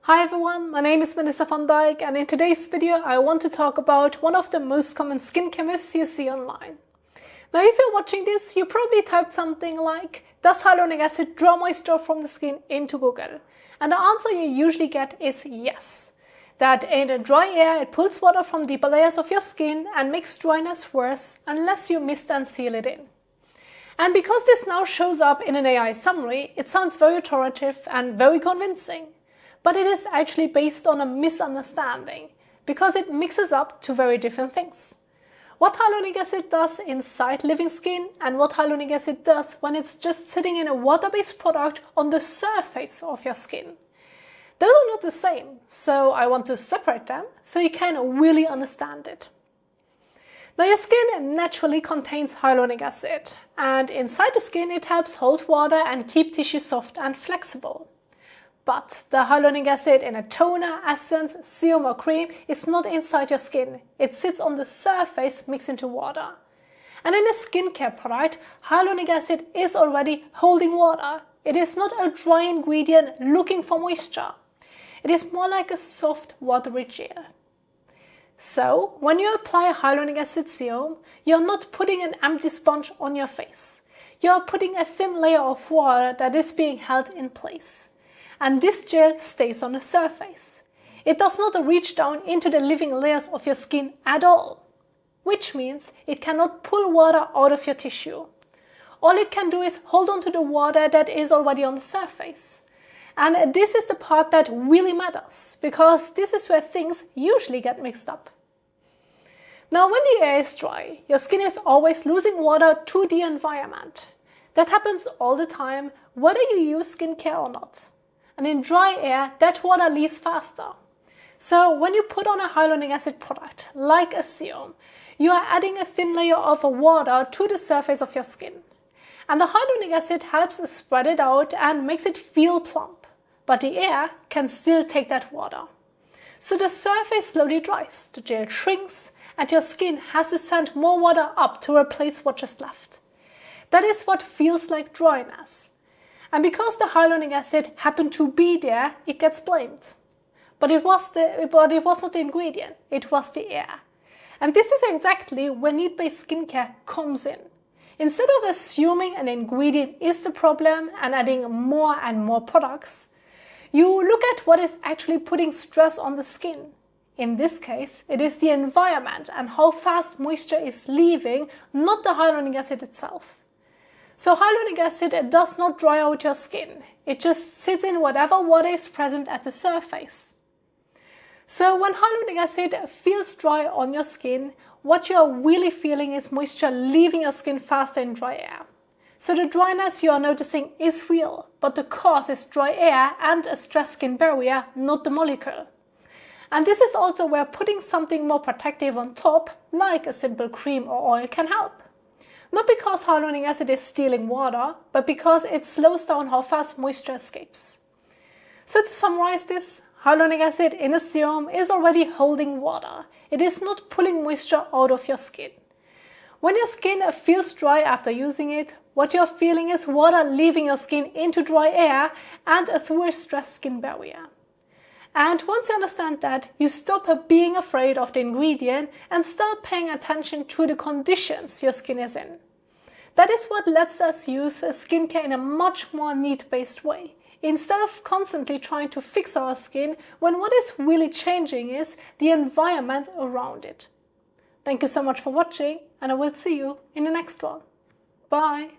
Hi everyone, my name is Vanessa van Dijk, and in today's video I want to talk about one of the most common skincare myths you see online. Now if you're watching this, you probably typed something like, does hyaluronic acid draw moisture from the skin into Google? And the answer you usually get is yes. That in a dry air it pulls water from deeper layers of your skin and makes dryness worse unless you mist and seal it in. And because this now shows up in an AI summary, it sounds very authoritative and very convincing. But it is actually based on a misunderstanding, because it mixes up two very different things. What hyaluronic acid does inside living skin and what hyaluronic acid does when it's just sitting in a water-based product on the surface of your skin. Those are not the same, so I want to separate them so you can really understand it. Now your skin naturally contains hyaluronic acid, and inside the skin it helps hold water and keep tissue soft and flexible. But the hyaluronic acid in a toner, essence, serum or cream is not inside your skin. It sits on the surface mixed into water. And in a skincare product, hyaluronic acid is already holding water. It is not a dry ingredient looking for moisture. It is more like a soft, watery gel. So, when you apply a hyaluronic acid serum, you're not putting an empty sponge on your face. You're putting a thin layer of water that is being held in place. And this gel stays on the surface. It does not reach down into the living layers of your skin at all, which means it cannot pull water out of your tissue. All it can do is hold on to the water that is already on the surface. And this is the part that really matters, because this is where things usually get mixed up. Now, when the air is dry, your skin is always losing water to the environment. That happens all the time, whether you use skincare or not. And in dry air, that water leaves faster. So when you put on a hyaluronic acid product, like a serum, you are adding a thin layer of water to the surface of your skin. And the hyaluronic acid helps spread it out and makes it feel plump. But the air can still take that water. So the surface slowly dries, the gel shrinks, and your skin has to send more water up to replace what just left. That is what feels like dryness. And because the hyaluronic acid happened to be there, it gets blamed. But it was not the ingredient, it was the air. And this is exactly where need-based skincare comes in. Instead of assuming an ingredient is the problem and adding more and more products, you look at what is actually putting stress on the skin. In this case, it is the environment and how fast moisture is leaving, not the hyaluronic acid itself. So hyaluronic acid does not dry out your skin. It just sits in whatever water is present at the surface. So when hyaluronic acid feels dry on your skin, what you are really feeling is moisture leaving your skin faster in dry air. So the dryness you are noticing is real, but the cause is dry air and a stressed skin barrier, not the molecule. And this is also where putting something more protective on top, like a simple cream or oil, can help. Not because hyaluronic acid is stealing water, but because it slows down how fast moisture escapes. So to summarize this, hyaluronic acid in a serum is already holding water. It is not pulling moisture out of your skin. When your skin feels dry after using it, what you're feeling is water leaving your skin into dry air and through a stressed skin barrier. And once you understand that, you stop being afraid of the ingredient and start paying attention to the conditions your skin is in. That is what lets us use skincare in a much more need-based way, instead of constantly trying to fix our skin when what is really changing is the environment around it. Thank you so much for watching, and I will see you in the next one. Bye!